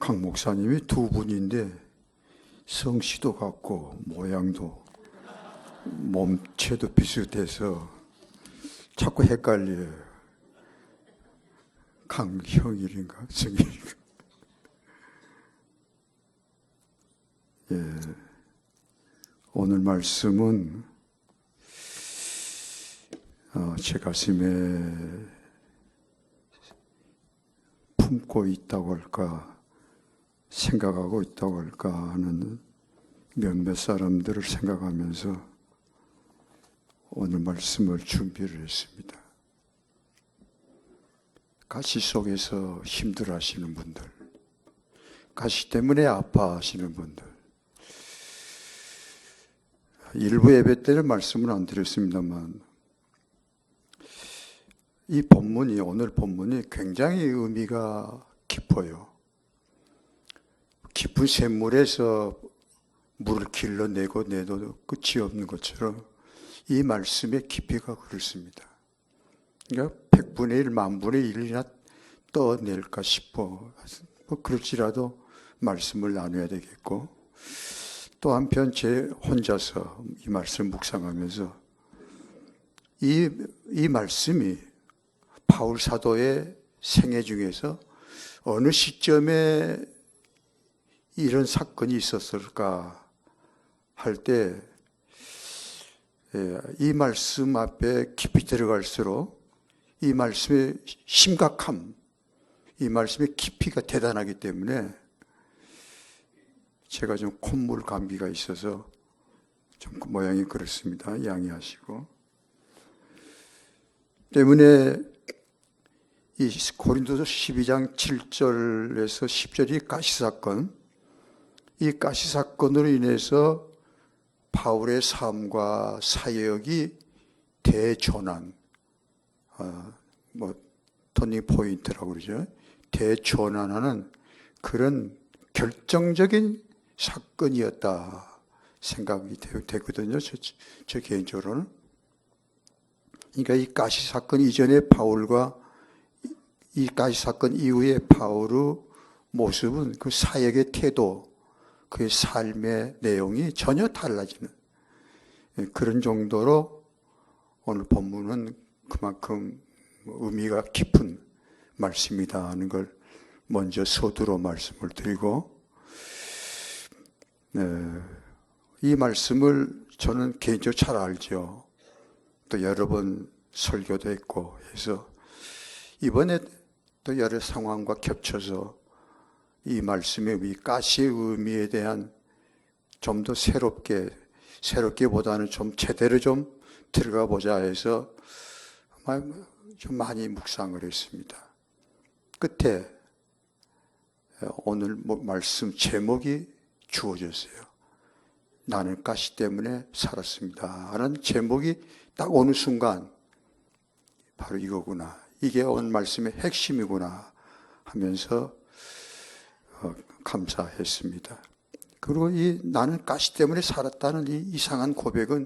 강 목사님이 두 분인데 성씨도 같고 모양도 몸체도 비슷해서 자꾸 헷갈려요. 강형일인가 성일인가. 예, 오늘 말씀은 제 가슴에 품고 있다고 할까, 생각하고 있다고 할까 하는 몇몇 사람들을 생각하면서 오늘 말씀을 준비를 했습니다. 가시 속에서 힘들어 하시는 분들, 가시 때문에 아파하시는 분들, 일부 예배 때는 말씀을 안 드렸습니다만 이 본문이, 오늘 본문이 굉장히 의미가 깊어요. 깊은 샘물에서 물을 길러내고 내도 끝이 없는 것처럼 이 말씀의 깊이가 그렇습니다. 그러니까 100분의 1, 10,000분의 1이나 떠낼까 싶어. 그럴지라도 말씀을 나눠야 되겠고, 또 한편 제 혼자서 이 말씀 묵상하면서 이 말씀이 바울 사도의 생애 중에서 어느 시점에 이런 사건이 있었을까 할 때 이 말씀 앞에 깊이 들어갈수록 이 말씀의 심각함, 이 말씀의 깊이가 대단하기 때문에 제가 좀 콧물 감기가 있어서 좀 모양이 그렇습니다. 양해하시고. 때문에 이 고린도서 12장 7절에서 10절이 가시사건, 이 가시사건으로 인해서 바울의 삶과 사역이 대전환, 터닝 포인트라고 그러죠. 대전환하는 그런 결정적인 사건이었다 생각이 되거든요. 저 개인적으로는. 그러니까 이 가시 사건 이전에 바울과 이 가시 사건 이후에 바울의 모습은, 그 사역의 태도, 그의 삶의 내용이 전혀 달라지는 그런 정도로 오늘 본문은 그만큼 의미가 깊은 말씀이다 하는 걸 먼저 서두로 말씀을 드리고, 이 말씀을 저는 개인적으로 잘 알죠. 또 여러 번 설교도 했고 해서 이번에 또 여러 상황과 겹쳐서 이 말씀의 의미, 가시의 의미에 대한 좀 더 새롭게보다는 좀 제대로 좀 들어가 보자 해서 좀 많이 묵상을 했습니다. 끝에 오늘 말씀 제목이 주어졌어요. 나는 가시 때문에 살았습니다 하는 제목이 딱 어느 순간 바로 이거구나, 이게 오늘 말씀의 핵심이구나 하면서 감사했습니다. 그리고 이 나는 가시 때문에 살았다는 이 이상한 고백은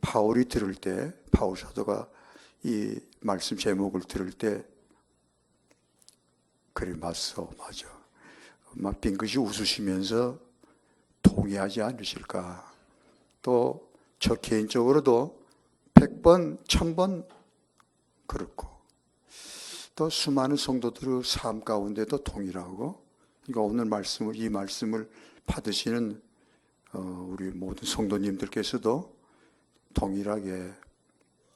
바울이 들을 때, 바울 사도가 이 말씀 제목을 들을 때, 그래 맞아, 막 빙긋이 웃으시면서 동의하지 않으실까. 또 저 개인적으로도 100번, 1000번 그렇고, 또 수많은 성도들의 삶 가운데도 동일하고, 그러니까 오늘 말씀을, 이 말씀을 받으시는 우리 모든 성도님들께서도 동일하게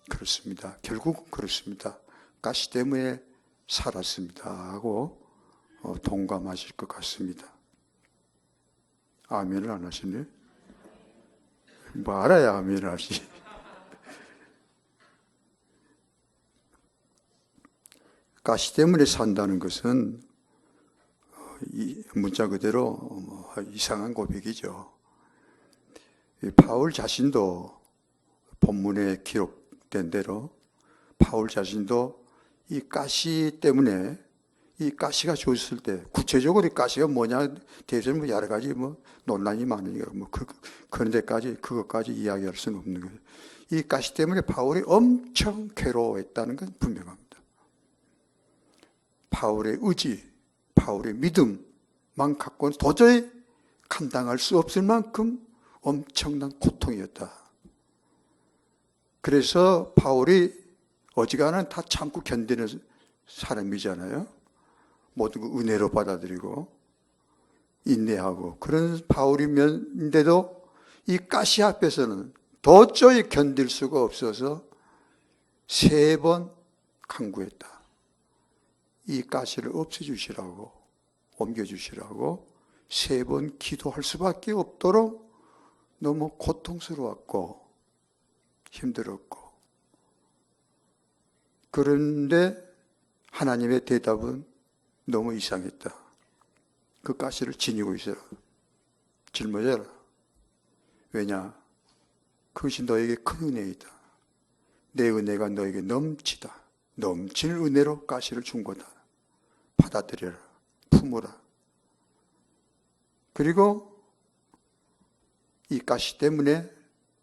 그렇습니다. 결국 그렇습니다. 가시 때문에 살았습니다 하고 동감하실 것 같습니다. 아멘을 안 하시네? 뭐 알아야 아멘을 하시. 가시 때문에 산다는 것은 문자 그대로 이상한 고백이죠. 바울 자신도 본문에 기록된 대로 바울 자신도 이 가시 때문에, 이 가시가 좋았을 때, 구체적으로 이 가시가 뭐냐 대해서는 여러 가지 논란이 많으니까 그런 데까지, 그것까지 이야기할 수는 없는 거예요. 이 가시 때문에 바울이 엄청 괴로워했다는 건 분명합니다. 바울의 의지, 바울의 믿음, 갖고는 도저히 감당할 수 없을 만큼 엄청난 고통이었다. 그래서 바울이 어지간한 다 참고 견디는 사람이잖아요. 모든 거 은혜로 받아들이고 인내하고 그런 바울이면인데도 이 가시 앞에서는 도저히 견딜 수가 없어서 3번 간구했다. 이 가시를 없애주시라고, 옮겨주시라고 3번 기도할 수밖에 없도록 너무 고통스러웠고 힘들었고, 그런데 하나님의 대답은 너무 이상했다. 그 가시를 지니고 있어라. 짊어져라. 왜냐? 그것이 너에게 큰 은혜이다. 내 은혜가 너에게 넘치다. 넘칠 은혜로 가시를 준 거다. 받아들여라. 품어라. 그리고 이 가시 때문에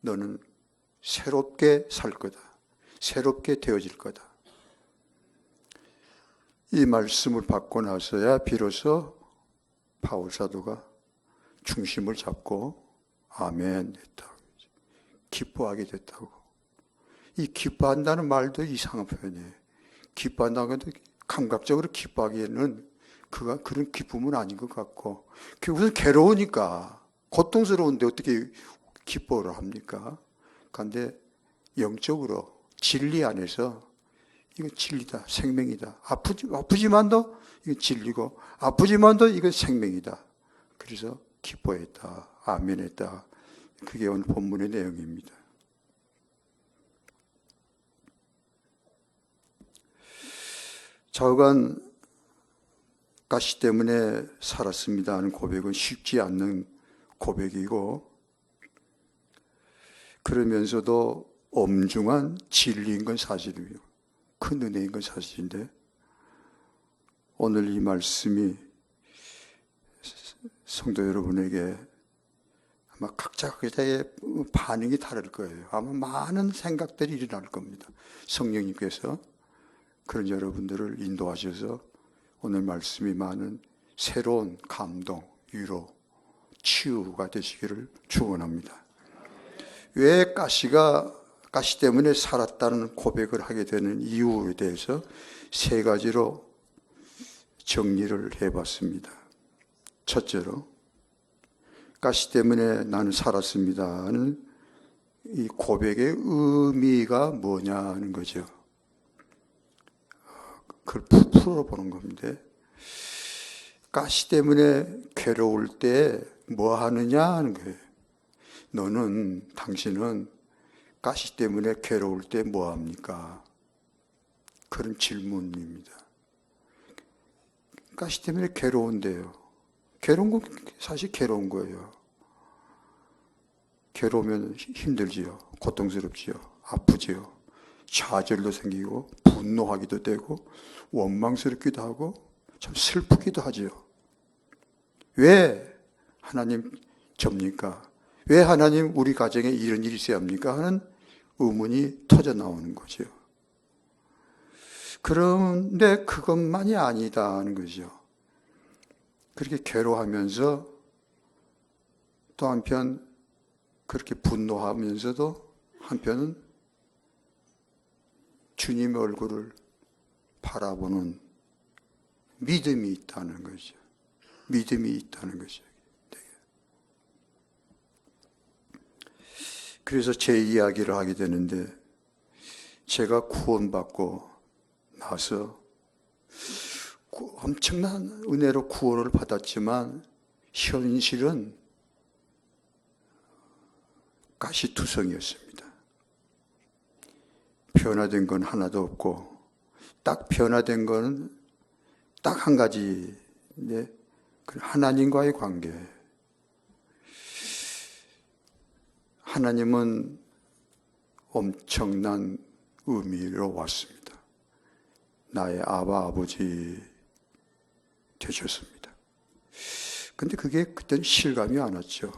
너는 새롭게 살 거다. 새롭게 되어질 거다. 이 말씀을 받고 나서야 비로소 바울 사도가 중심을 잡고 아멘 했다. 기뻐하게 됐다고. 이 기뻐한다는 말도 이상한 표현이에요. 기뻐한다는 것도 감각적으로 기뻐하기에는 그가 그런 기쁨은 아닌 것 같고, 그것은 괴로우니까, 고통스러운데 어떻게 기뻐를 합니까? 그런데 영적으로 진리 안에서 이건 진리다, 생명이다. 아프지만도 이건 진리고, 아프지만도 이건 생명이다. 그래서 기뻐했다, 아멘했다. 그게 오늘 본문의 내용입니다. 좌우간 가시 때문에 살았습니다 하는 고백은 쉽지 않는 고백이고, 그러면서도 엄중한 진리인 건 사실이에요. 큰 은혜인 건 사실인데, 오늘 이 말씀이 성도 여러분에게 아마 각자의 반응이 다를 거예요. 아마 많은 생각들이 일어날 겁니다. 성령님께서 그런 여러분들을 인도하셔서 오늘 말씀이 많은 새로운 감동, 위로, 치유가 되시기를 축원합니다. 왜 가시 때문에 살았다는 고백을 하게 되는 이유에 대해서 3가지로 정리를 해봤습니다. 첫째로, 가시 때문에 나는 살았습니다 하는 이 고백의 의미가 뭐냐 하는 거죠. 그걸 풀어보는 겁니다. 가시 때문에 괴로울 때 뭐 하느냐 하는 거예요. 당신은 가시 때문에 괴로울 때 뭐 합니까? 그런 질문입니다. 가시 때문에 괴로운데요. 괴로운 건 사실 괴로운 거예요. 괴로우면 힘들지요. 고통스럽지요. 아프지요. 좌절도 생기고 분노하기도 되고 원망스럽기도 하고 참 슬프기도 하지요. 왜 하나님 접니까? 왜 하나님 우리 가정에 이런 일이 있어야 합니까? 하는 의문이 터져 나오는 거죠. 그런데 그것만이 아니다 하는 거죠. 그렇게 괴로워하면서 또 한편 그렇게 분노하면서도 한편은 주님의 얼굴을 바라보는 믿음이 있다는 거죠. 믿음이 있다는 거죠. 그래서 제 이야기를 하게 되는데, 제가 구원받고 나서 엄청난 은혜로 구원을 받았지만 현실은 가시투성이었습니다. 변화된 건 하나도 없고, 딱 변화된 건 딱 한 가지인데, 하나님과의 관계. 하나님은 엄청난 의미로 왔습니다. 나의 아버지 되셨습니다. 근데 그게 그때는 실감이 안 왔죠.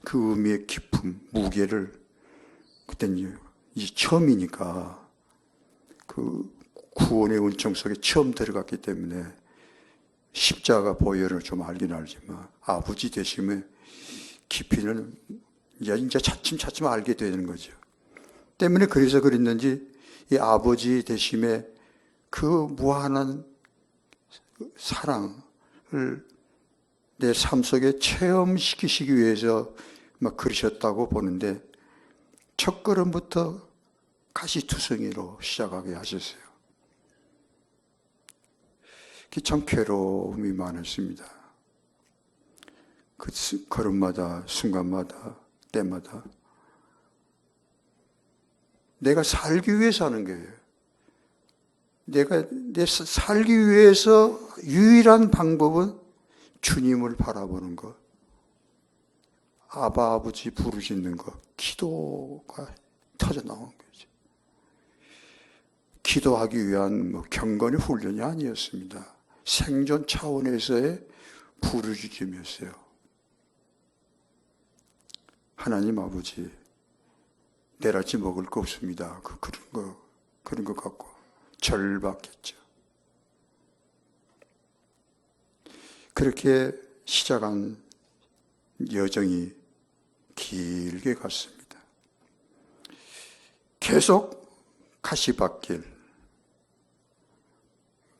그 의미의 깊음, 무게를 그때는 이제 처음이니까 그 구원의 은총 속에 처음 들어갔기 때문에 십자가 보혈을 좀 알긴 알지만 아버지 되심의 깊이는 이제 차츰차츰 알게 되는 거죠. 때문에 그래서 그랬는지 이 아버지 되심의 그 무한한 사랑을 내 삶 속에 체험시키시기 위해서 막 그러셨다고 보는데 첫 걸음부터 가시투성이로 시작하게 하셨어요. 그게 참 괴로움이 많았습니다. 그 걸음마다 순간마다 때마다 내가 살기 위해서 하는 거예요. 내 살기 위해서 유일한 방법은 주님을 바라보는 것, 아바 아버지 부르짖는 것, 기도가 터져 나온 거죠. 기도하기 위한 경건의 훈련이 아니었습니다. 생존 차원에서의 부르짖음이었어요. 하나님 아버지, 내일아치 먹을 거 없습니다. 그런 것 같고 절박했죠. 그렇게 시작한 여정이 길게 갔습니다. 계속 가시밭길,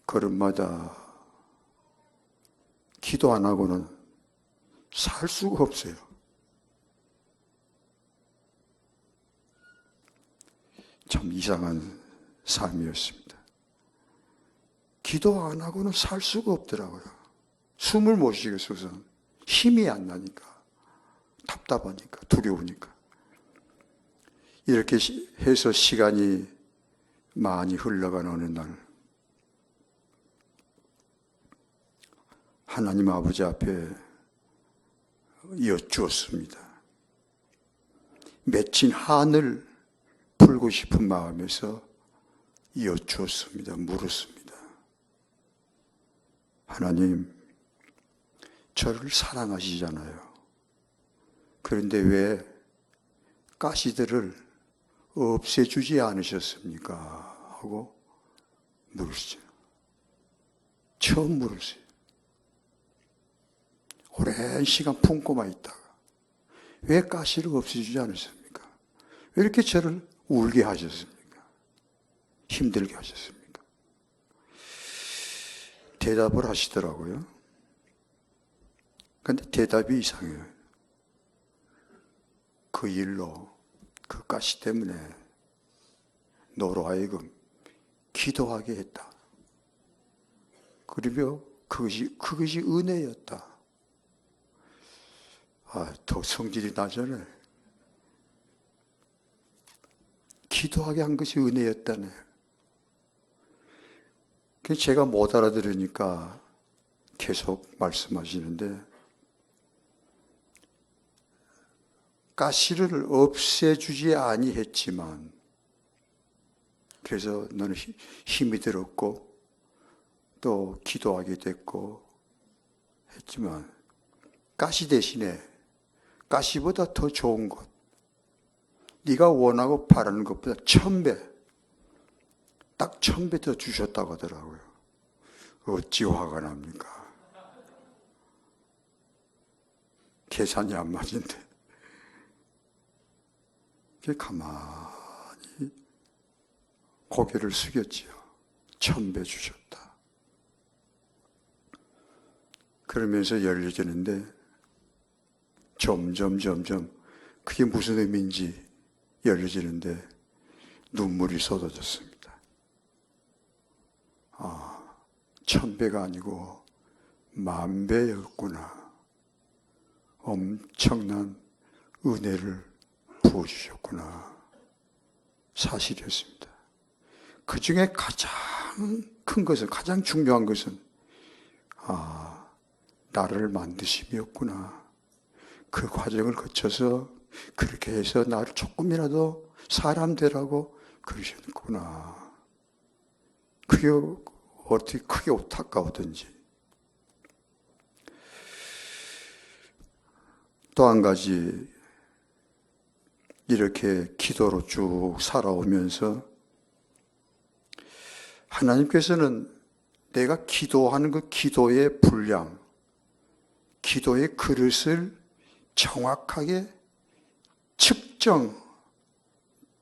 걸음마다 기도 안 하고는 살 수가 없어요. 참 이상한 삶이었습니다. 기도 안 하고는 살 수가 없더라고요. 숨을 못 쉬겠어서 힘이 안 나니까, 답답하니까, 두려우니까. 이렇게 해서 시간이 많이 흘러간 어느 날 하나님 아버지 앞에 여쭈었습니다. 맺힌 한을 풀고 싶은 마음에서 여쭈었습니다. 물었습니다. 하나님, 저를 사랑하시잖아요. 그런데 왜 가시들을 없애주지 않으셨습니까? 하고 물으시죠. 처음 물었어요. 오랜 시간 품고만 있다가 왜 가시를 없애주지 않으셨습니까? 왜 이렇게 저를 울게 하셨습니까? 힘들게 하셨습니까? 대답을 하시더라고요. 그런데 대답이 이상해요. 그 일로, 그 가시 때문에 너로 하여금 기도하게 했다. 그리고 그것이 은혜였다. 더 성질이 나잖아요. 기도하게 한 것이 은혜였다네. 그래서 제가 못 알아들으니까 계속 말씀하시는데, 가시를 없애주지 아니했지만, 그래서 너는 힘이 들었고 또 기도하게 됐고 했지만, 가시 대신에 가시보다 더 좋은 것, 네가 원하고 바라는 것보다 1000배, 딱 1000배 더 주셨다고 하더라고요. 어찌 화가 납니까? 계산이 안 맞는데. 가만히 고개를 숙였지요. 1000배 주셨다. 그러면서 열려지는데 점점 그게 무슨 의미인지 열려지는데 눈물이 쏟아졌습니다. 1000배가 아니고 10,000배였구나. 엄청난 은혜를 부어주셨구나. 사실이었습니다. 그 중에 가장 큰 것은, 가장 중요한 것은 나를 만드심이었구나. 그 과정을 거쳐서 그렇게 해서 나를 조금이라도 사람 되라고 그러셨구나. 그게 어떻게 크게 안타까웠던지. 또 한 가지, 이렇게 기도로 쭉 살아오면서 하나님께서는 내가 기도하는 그 기도의 분량, 기도의 그릇을 정확하게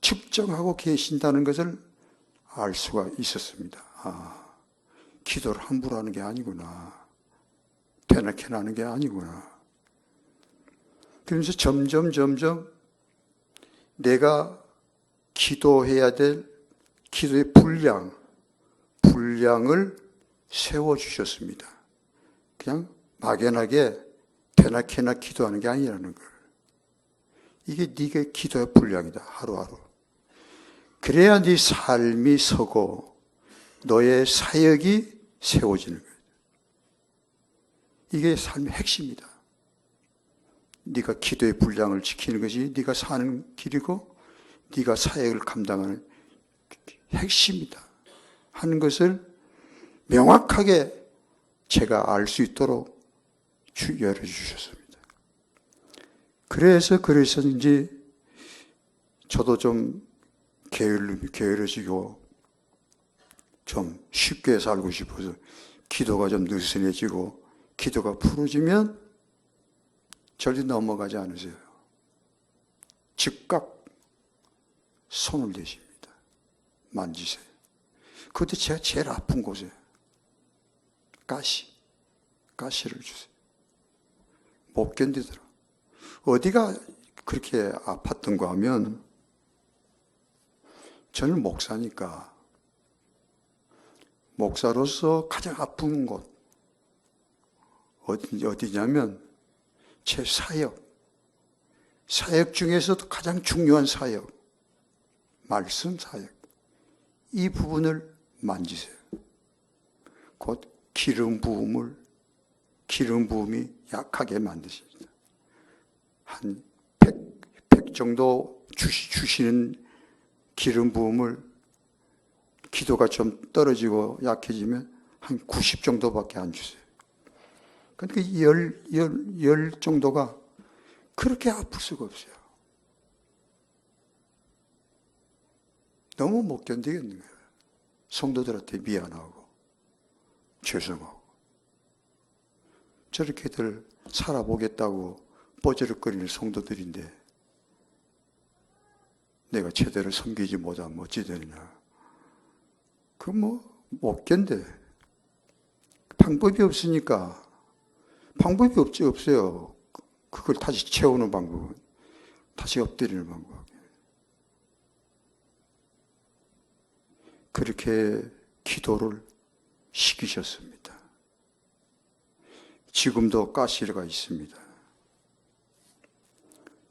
측정하고 계신다는 것을 알 수가 있었습니다. 아, 기도를 함부로 하는 게 아니구나. 대낮게 하는 게 아니구나. 그러면서 점점 내가 기도해야 될 기도의 분량을 세워주셨습니다. 그냥 막연하게 대낮게나 기도하는 게 아니라는 걸. 이게 네가 기도의 분량이다. 하루하루. 그래야 네 삶이 서고 너의 사역이 세워지는 거예요. 이게 삶의 핵심이다. 네가 기도의 분량을 지키는 것이 네가 사는 길이고 네가 사역을 감당하는 핵심이다 하는 것을 명확하게 제가 알 수 있도록 열어주셨습니다. 그래서인지 저도 좀 게을러지고 좀 쉽게 살고 싶어서 기도가 좀 느슨해지고 기도가 풀어지면 절대 넘어가지 않으세요. 즉각 손을 대십니다. 만지세요. 그것도 제가 제일 아픈 곳에 가시를 주세요. 못 견디더라. 어디가 그렇게 아팠던가 하면 저는 목사니까 목사로서 가장 아픈 곳 어디냐면 제 사역 중에서도 가장 중요한 사역, 말씀 사역, 이 부분을 만지세요. 곧 기름 부음이 약하게 만드십니다. 한 100 정도 주시는 기름 부음을 기도가 좀 떨어지고 약해지면 한 90 정도밖에 안 주세요. 그러니까 열 정도가 그렇게 아플 수가 없어요. 너무 못 견디겠는 거예요. 성도들한테 미안하고 죄송하고 저렇게들 살아보겠다고 뻐저럭거리는 성도들인데 내가 제대로 섬기지 못하면 어찌 되느냐. 못 견뎌. 방법이 없으니까. 방법이 없어요. 그걸 다시 채우는 방법은. 다시 엎드리는 방법. 그렇게 기도를 시키셨습니다. 지금도 가시가 있습니다.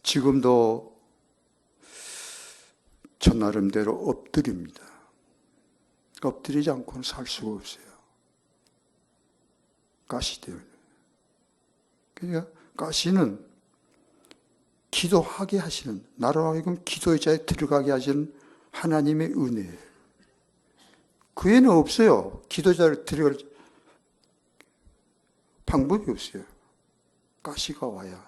지금도 저 나름대로 엎드립니다. 엎드리지 않고는 살 수가 없어요. 가시 때문에. 그러니까 가시는 기도하게 하시는, 나로 하여금 기도의 자에 들어가게 하시는 하나님의 은혜예요. 그 외에는 없어요. 기도자를 들어갈 방법이 없어요. 가시가 와야.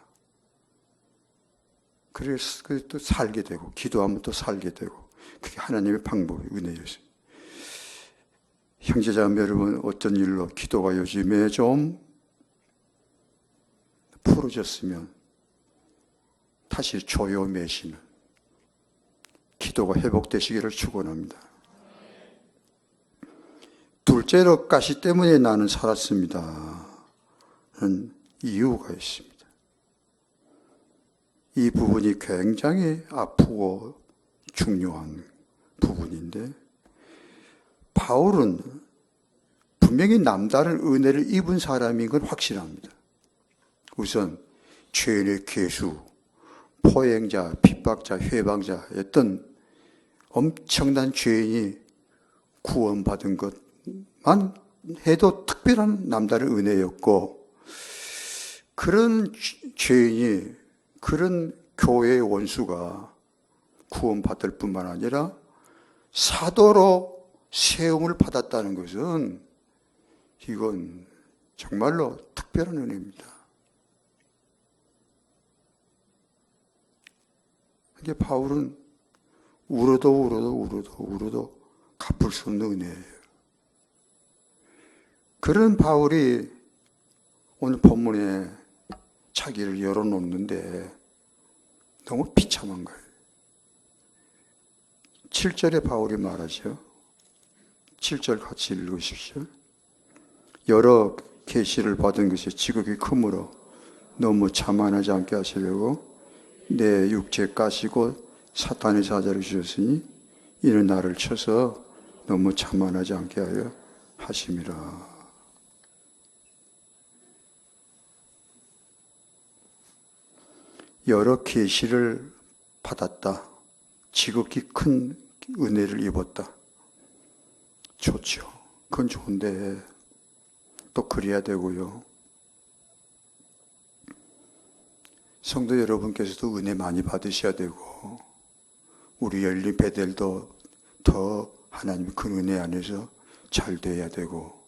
그래서 또 살게 되고, 기도하면 또 살게 되고, 그게 하나님의 방법이 은혜였어요. 형제자매 여러분, 어떤 일로 기도가 요즘에 좀 풀어졌으면 다시 조여매시는 기도가 회복되시기를 축원합니다. 둘째로 가시 때문에 나는 살았습니다. 는 이유가 있습니다. 이 부분이 굉장히 아프고 중요한 부분인데 바울은 분명히 남다른 은혜를 입은 사람인 건 확실합니다. 우선 죄인의 괴수, 포행자, 핍박자, 회방자였던 엄청난 죄인이 구원받은 것만 해도 특별한 남다른 은혜였고 그런 죄인이 그런 교회의 원수가 구원받을 뿐만 아니라 사도로 세움을 받았다는 것은 이건 정말로 특별한 은혜입니다. 이게 바울은 울어도 갚을 수 없는 은혜예요. 그런 바울이 오늘 본문에 자기를 열어놓는데 너무 비참한 거예요. 7절에 바울이 말하죠. 7절 같이 읽으십시오. 여러 계시를 받은 것이 지극히 크므로 너무 자만하지 않게 하시려고 내 육체 까시고 사탄의 사자를 주셨으니 이는 나를 쳐서 너무 자만하지 않게 하여 하심이라. 여러 계시를 받았다. 지극히 큰 은혜를 입었다. 좋죠. 그건 좋은데 또 그래야 되고요. 성도 여러분께서도 은혜 많이 받으셔야 되고 우리 열린 배들도 더 하나님의 큰 은혜 안에서 잘 돼야 되고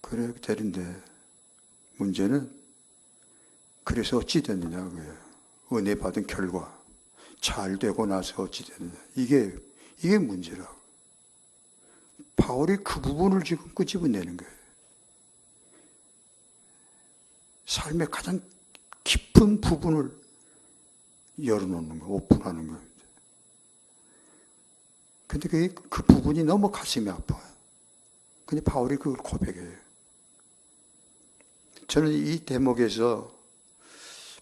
그래야 되는데 문제는 그래서 어찌 됐느냐 그거예요. 은혜 받은 결과 잘 되고 나서 어찌 됐느냐 이게 문제라고. 바울이 그 부분을 지금 끄집어내는 거예요. 삶의 가장 깊은 부분을 열어놓는 거예요. 오픈하는 거예요. 근데 그 부분이 너무 가슴이 아파요. 근데 바울이 그걸 고백해요. 저는 이 대목에서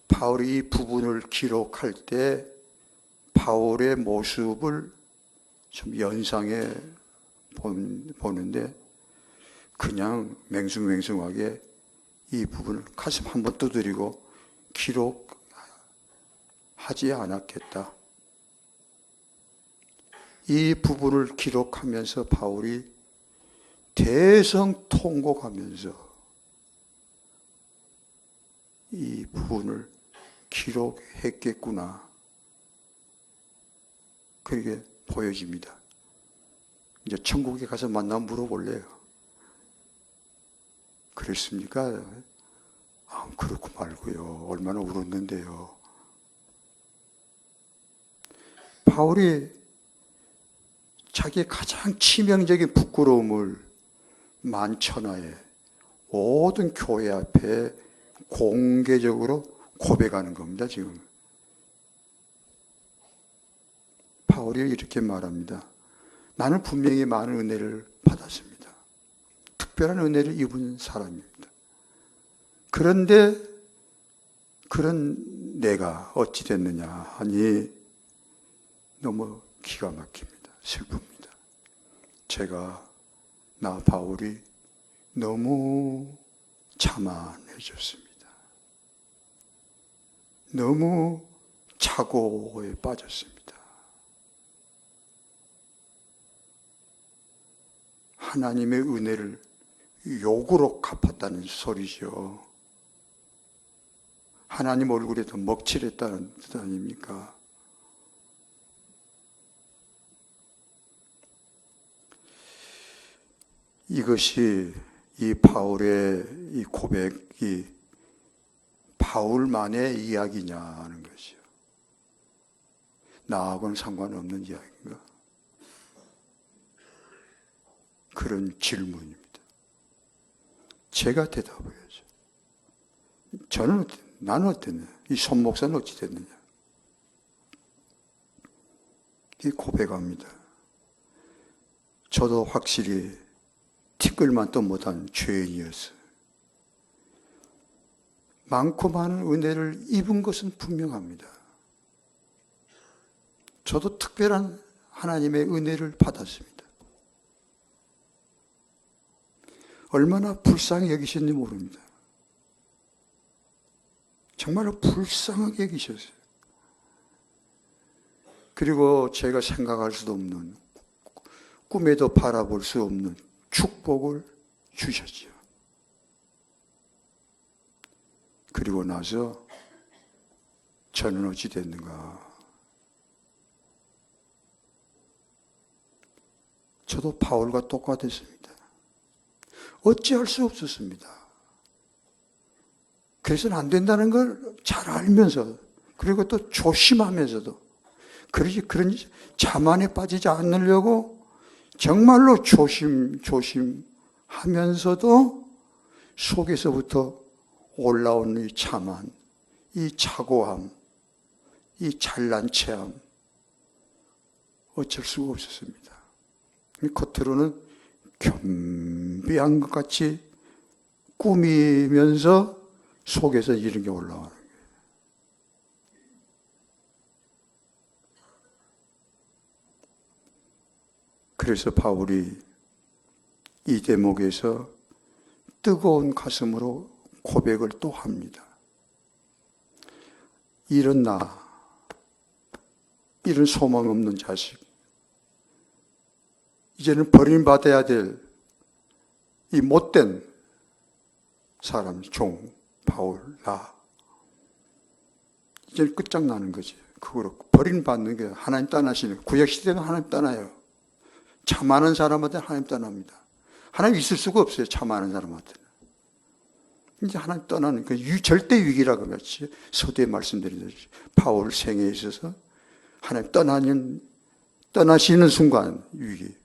바울이 이 부분을 기록할 때 바울의 모습을 좀 연상해 보는데 그냥 맹숭맹숭하게 이 부분을 가슴 한번 두드리고 기록하지 않았겠다. 이 부분을 기록하면서 바울이 대성통곡하면서 이 부분을 기록했겠구나. 그렇게 보여집니다. 이제 천국에 가서 만나면 물어볼래요. 그랬습니까? 그렇고 말고요. 얼마나 울었는데요. 바울이 자기의 가장 치명적인 부끄러움을 만천하에 모든 교회 앞에 공개적으로 고백하는 겁니다. 지금 바울이 이렇게 말합니다. 나는 분명히 많은 은혜를 받았습니다. 특별한 은혜를 입은 사람입니다. 그런데 그런 내가 어찌 됐느냐 하니 너무 기가 막힙니다. 슬픕니다. 나 바울이 너무 자만해졌습니다. 너무 착오에 빠졌습니다. 하나님의 은혜를 욕으로 갚았다는 소리죠. 하나님 얼굴에 더 먹칠했다는 뜻 아닙니까? 이것이 이 바울의 이 고백이 바울만의 이야기냐는 것이요. 나하고는 상관없는 이야기인가? 그런 질문입니다. 제가 대답해야죠. 나는 어땠냐? 이 손 목사는 어찌 됐느냐? 이 고백합니다. 저도 확실히 티끌만도 못한 죄인이었어요. 많고 많은 은혜를 입은 것은 분명합니다. 저도 특별한 하나님의 은혜를 받았습니다. 얼마나 불쌍히 여기셨는지 모릅니다. 정말로 불쌍하게 여기셨어요. 그리고 제가 생각할 수도 없는, 꿈에도 바라볼 수 없는 축복을 주셨죠. 그리고 나서 저는 어찌 됐는가? 저도 바울과 똑같았습니다. 어찌할 수 없었습니다. 그래서는 안 된다는 걸 잘 알면서, 그리고 또 조심하면서도, 그런 자만에 빠지지 않으려고 정말로 조심하고 하면서도 속에서부터 올라오는 이 참함, 이 차고함, 이 잘난 체함, 어쩔 수가 없었습니다. 겉으로는 겸비한 것 같이 꾸미면서 속에서 이런 게 올라오는 거예요. 그래서 바울이 이 대목에서 뜨거운 가슴으로 고백을 또 합니다. 이런 나, 이런 소망 없는 자식, 이제는 버림받아야 될 이 못된 사람, 종, 바울, 나. 이제는 끝장나는 거지. 그거로 버림받는 게 하나님 떠나시는, 구약시대는 하나님 떠나요. 참 많은 사람한테는 하나님 떠납니다. 하나님 있을 수가 없어요. 참 많은 사람한테는. 이제 하나님 떠나는 그 절대 위기라고 그랬지. 서두에 말씀드리듯이 바울 생애에 있어서 하나님 떠나시는 순간 위기.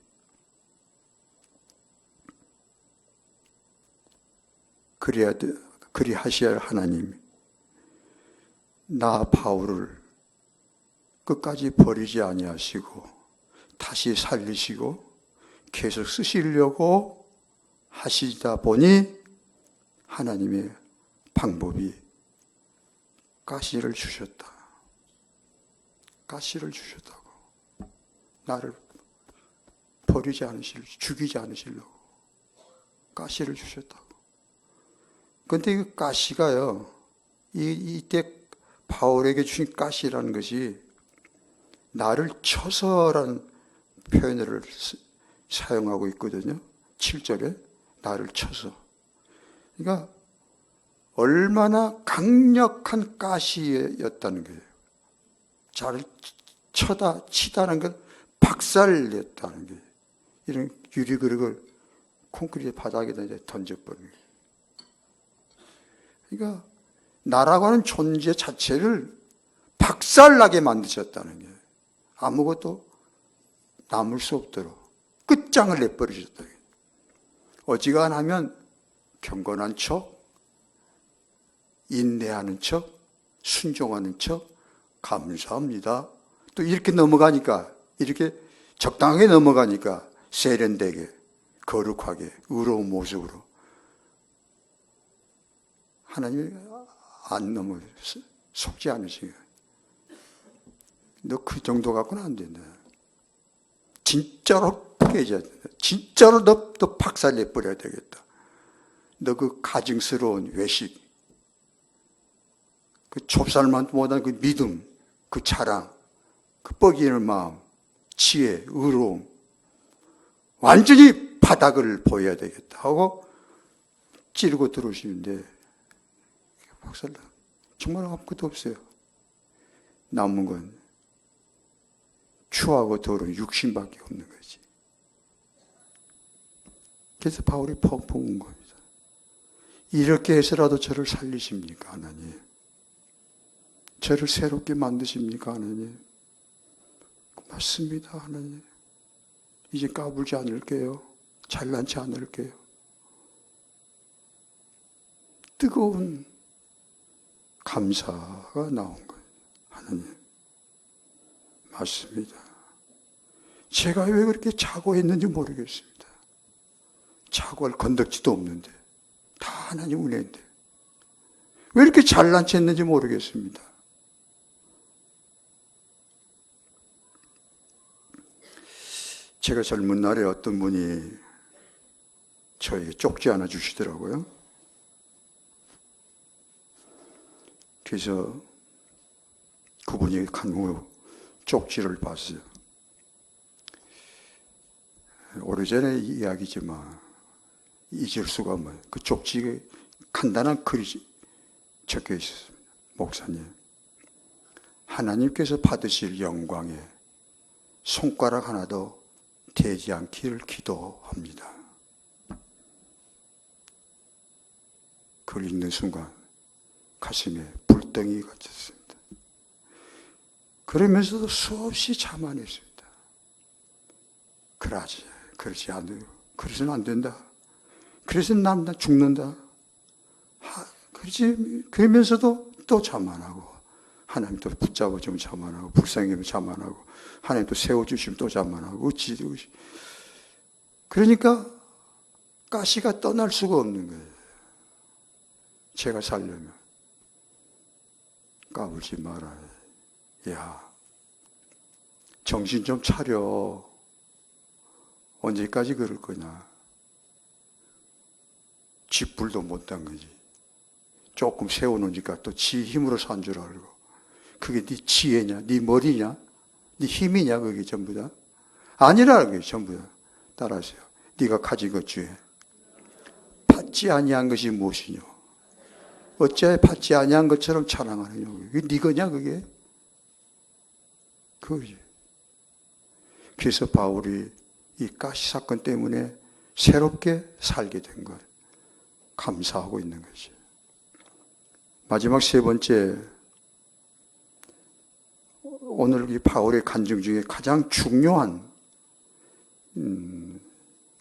그리하셔야 할 하나님, 나 바울을 끝까지 버리지 아니하시고 다시 살리시고 계속 쓰시려고 하시다 보니 하나님의 방법이 가시를 주셨다. 가시를 주셨다고. 나를 버리지 죽이지 않으시려고 가시를 주셨다고. 그런데 이 가시가요, 이때 바울에게 주신 가시라는 것이 나를 쳐서라는 표현을 사용하고 있거든요. 7절에 나를 쳐서. 그러니까 얼마나 강력한 가시였다는 거예요. 자를 치다는 건 박살냈다는 거예요. 이런 유리그릇을 콘크리트 바닥에다 이제 던져버리는 거예요. 그러니까 나라고 하는 존재 자체를 박살나게 만드셨다는 거예요. 아무것도 남을 수 없도록 끝장을 내버리셨다. 어지간하면 경건한 척, 인내하는 척, 순종하는 척, 감사합니다. 또 이렇게 넘어가니까, 이렇게 적당하게 넘어가니까 세련되게, 거룩하게, 의로운 모습으로 하나님이 안 속지 않으시게. 너 그 정도 갖고는 안 된다. 진짜로 깨져야 된다. 진짜로 너 박살내버려야 되겠다. 너 그 가증스러운 외식, 그 좁쌀만 못한 그 믿음, 그 자랑, 그 뻐기는 마음, 지혜, 의로움, 완전히 바닥을 보여야 되겠다 하고 찌르고 들어오시는데 박살나. 정말 아무것도 없어요. 남은 건 추하고 더러운 육신밖에 없는 거지. 그래서 바울이 펑펑 운 겁니다. 이렇게 해서라도 저를 살리십니까, 하나님? 저를 새롭게 만드십니까, 하나님? 맞습니다, 하나님. 이제 까불지 않을게요. 잘난치 않을게요. 뜨거운 감사가 나온 거예요. 하나님, 맞습니다. 제가 왜 그렇게 착오했는지 모르겠습니다. 착오할 건덕지도 없는데, 다 하나님 은혜인데 왜 이렇게 잘난 체 했는지 모르겠습니다. 제가 젊은 날에 어떤 분이 저에게 쪽지 하나 주시더라고요. 그래서 그분이 간혹 쪽지를 봤어요. 오래전에 이야기지만 잊을 수가 없어요. 그 쪽지에 간단한 글이 적혀 있었습니다. 목사님, 하나님께서 받으실 영광에 손가락 하나도 대지 않기를 기도합니다. 그걸 읽는 순간 가슴에 불덩이 같았습니다. 그러면서도 수없이 자만했습니다. 그러지 않아요. 그러서는 안 된다. 그래서 난 죽는다. 그렇지. 그러면서도 또 자만하고, 하나님 또 붙잡아주면 자만하고, 불쌍히면 자만하고, 하나님 또 세워주시면 또 자만하고, 그러니까 가시가 떠날 수가 없는 거예요. 제가 살려면. 까불지 마라. 야, 정신 좀 차려. 언제까지 그럴 거냐. 쥐뿔도 못 단 거지. 조금 세워놓으니까 또 지 힘으로 산 줄 알고. 그게 네 지혜냐, 네 머리냐, 네 힘이냐, 그게 전부 다. 아니라는 거예요, 전부 다. 따라하세요. 네가 가진 것 중에 받지 아니한 것이 무엇이뇨? 어째 받지 아니한 것처럼 자랑하느냐? 그게 네 거냐, 그게? 그거지. 그래서 바울이 이 가시 사건 때문에 새롭게 살게 된 걸 감사하고 있는 것이. 마지막 세 번째, 오늘 이 바울의 간증 중에 가장 중요한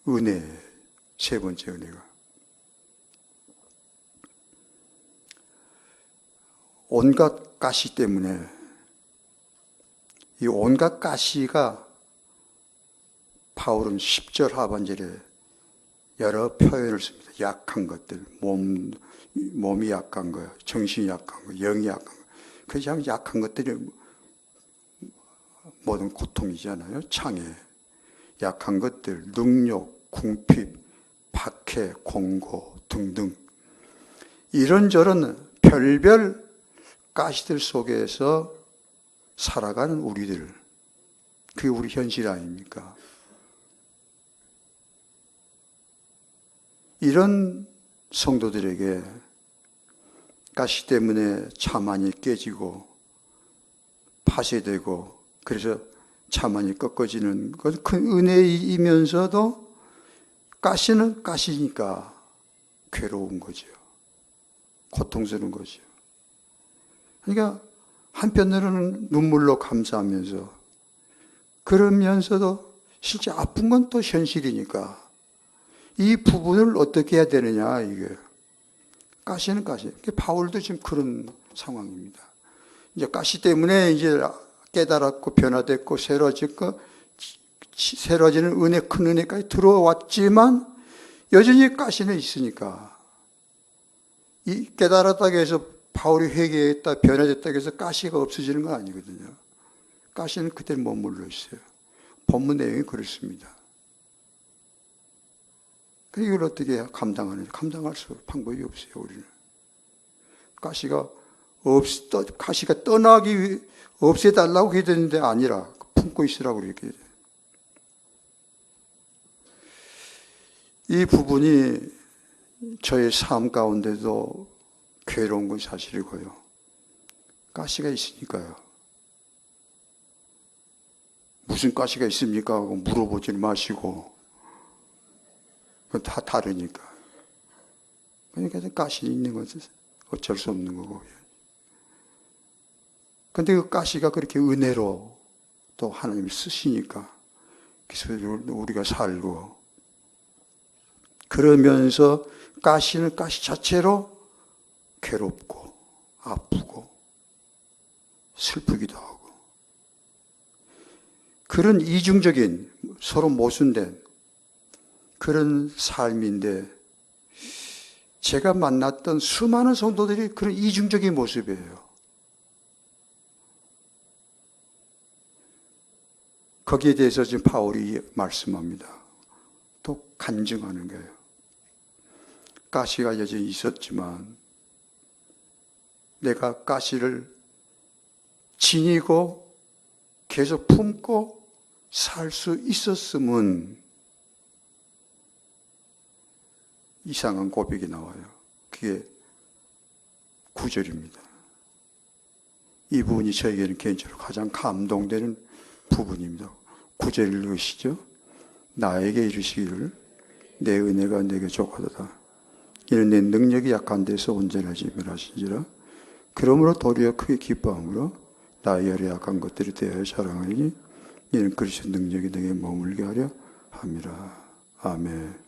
은혜, 세 번째 은혜가 온갖 가시 때문에, 이 온갖 가시가 바울은 10절 하반절에 여러 표현을 씁니다. 약한 것들, 몸이 약한 거, 정신이 약한 거, 영이 약한 거. 그냥 약한 것들이 모든 고통이잖아요. 창해, 약한 것들, 능욕, 궁핍, 박해, 공고 등등. 이런저런 별별 가시들 속에서 살아가는 우리들, 그게 우리 현실 아닙니까? 이런 성도들에게 가시 때문에 자만이 깨지고 파쇄되고, 그래서 자만이 꺾어지는 것, 큰 은혜이면서도 가시는 가시니까 괴로운 거죠. 고통스러운 거죠. 그러니까 한편으로는 눈물로 감사하면서, 그러면서도 실제 아픈 건 또 현실이니까 이 부분을 어떻게 해야 되느냐, 이게. 가시는 가시. 바울도 지금 그런 상황입니다. 이제 가시 때문에 이제 깨달았고 변화됐고 새로워지는 은혜, 큰 은혜까지 들어왔지만 여전히 가시는 있으니까, 이 깨달았다고 해서 바울이 회개했다, 변화됐다고 해서 가시가 없어지는 건 아니거든요. 가시는 그대로 머물러 있어요. 본문 내용이 그렇습니다. 이걸 어떻게 감당하느냐? 감당할 수 방법이 없어요, 우리는. 가시가 떠나기 없애달라고 해야 되는데 아니라 품고 있으라고 그렇게 해야 돼요. 이 부분이 저의 삶 가운데도 괴로운 건 사실이고요. 가시가 있으니까요. 무슨 가시가 있습니까? 하고 물어보지 마시고. 그건 다 다르니까. 그러니까 가시 있는 것은 어쩔 수 없는 거고. 근데 그 가시가 그렇게 은혜로 또 하나님이 쓰시니까, 그래서 우리가 살고, 그러면서 가시는 가시 자체로 괴롭고 아프고 슬프기도 하고, 그런 이중적인 서로 모순된 그런 삶인데, 제가 만났던 수많은 성도들이 그런 이중적인 모습이에요. 거기에 대해서 지금 바울이 말씀합니다. 또 간증하는 거예요. 가시가 여전히 있었지만 내가 가시를 지니고 계속 품고 살 수 있었음은, 이상한 고백이 나와요. 그게 9절입니다. 이 부분이 저에게는 개인적으로 가장 감동되는 부분입니다. 9절 읽으시죠. 나에게 이르시기를 내 은혜가 내게 족하도다. 이는 내 능력이 약한 데서 온전하지 하신지라. 그러므로 도리어 크게 기뻐함으로 나의 열에 약한 것들이 대하여 자랑하니 이는 그리스도 능력이 내게 머물게 하려 함이라. 아멘.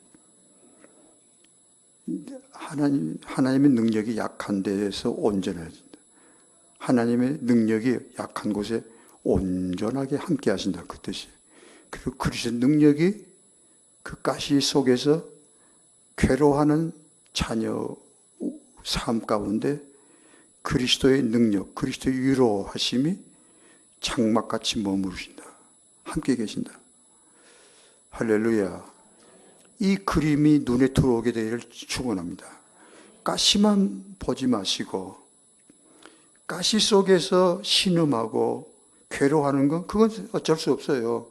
하나님의 능력이 약한 데에서 온전해진다. 하나님의 능력이 약한 곳에 온전하게 함께 하신다. 그 뜻이. 그리고 그리스도의 능력이 그 가시 속에서 괴로워하는 자녀 삶 가운데 그리스도의 능력, 그리스도의 위로하심이 장막같이 머무르신다. 함께 계신다. 할렐루야. 이 그림이 눈에 들어오게 되기를 축원합니다. 가시만 보지 마시고 가시 속에서 신음하고 괴로워하는 건 그건 어쩔 수 없어요.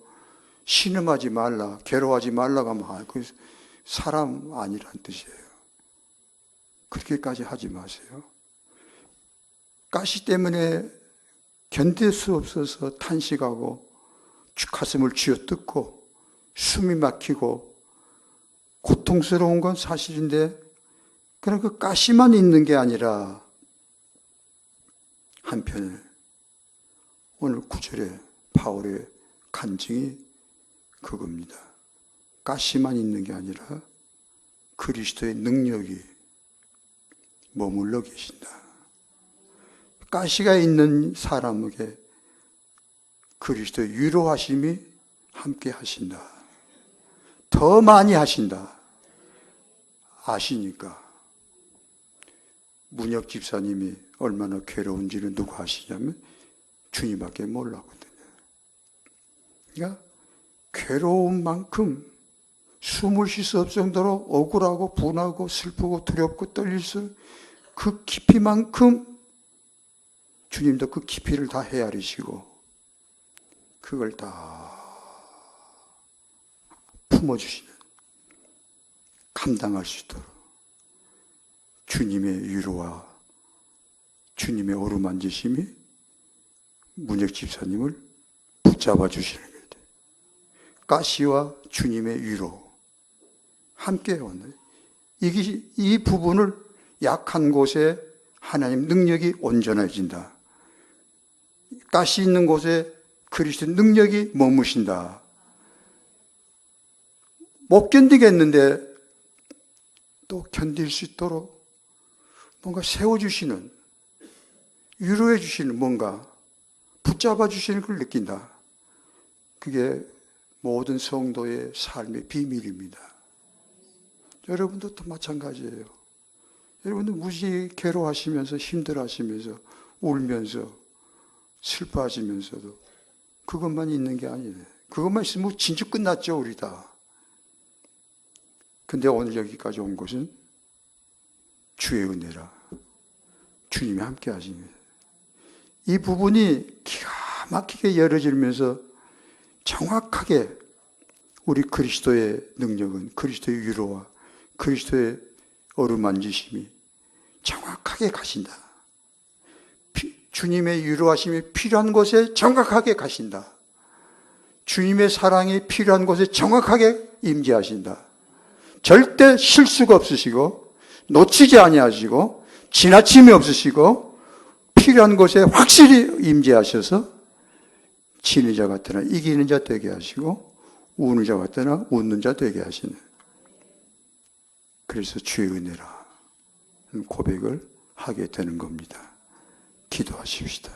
신음하지 말라, 괴로워하지 말라고 하면 그 사람 아니란 뜻이에요. 그렇게까지 하지 마세요. 가시 때문에 견딜 수 없어서 탄식하고 가슴을 쥐어뜯고 숨이 막히고 고통스러운 건 사실인데 그냥 그 가시만 있는 게 아니라 한편에 오늘 9절에 바울의 간증이 그겁니다. 가시만 있는 게 아니라 그리스도의 능력이 머물러 계신다. 가시가 있는 사람에게 그리스도의 위로하심이 함께 하신다. 더 많이 하신다. 아시니까. 문혁 집사님이 얼마나 괴로운지는 누가 아시냐면 주님밖에 몰랐거든요. 그러니까 괴로운 만큼 숨을 쉴 수 없을 정도로 억울하고 분하고 슬프고 두렵고 떨릴 그 깊이만큼 주님도 그 깊이를 다 헤아리시고 그걸 다 품어주시는, 감당할 수 있도록 주님의 위로와 주님의 어루만지심이 문혁 집사님을 붙잡아 주시는 거예요. 가시와 주님의 위로 함께 오는 이 부분을 약한 곳에 하나님 능력이 온전해진다. 가시 있는 곳에 그리스도 능력이 머무신다. 못 견디겠는데 또 견딜 수 있도록 뭔가 세워주시는, 위로해 주시는, 뭔가 붙잡아 주시는 걸 느낀다. 그게 모든 성도의 삶의 비밀입니다. 여러분도 또 마찬가지예요. 여러분도 무지 괴로워하시면서 힘들어하시면서 울면서 슬퍼하시면서도 그것만 있는 게 아니네. 그것만 있으면 진짜 끝났죠, 우리 다. 근데 오늘 여기까지 온 것은 주의 은혜라. 주님이 함께 하시는 이 부분이 기가 막히게 열어지면서 정확하게 우리 그리스도의 능력은 그리스도의 위로와 그리스도의 어루만지심이 정확하게 가신다. 주님의 위로하심이 필요한 곳에 정확하게 가신다. 주님의 사랑이 필요한 곳에 정확하게 임재하신다. 절대 실수가 없으시고 놓치지 아니하시고 지나침이 없으시고 필요한 곳에 확실히 임재하셔서 지는 자 같으나 이기는 자 되게 하시고 우는 자 같으나 웃는 자 되게 하시는, 그래서 주의 은혜라 고백을 하게 되는 겁니다. 기도하십시다.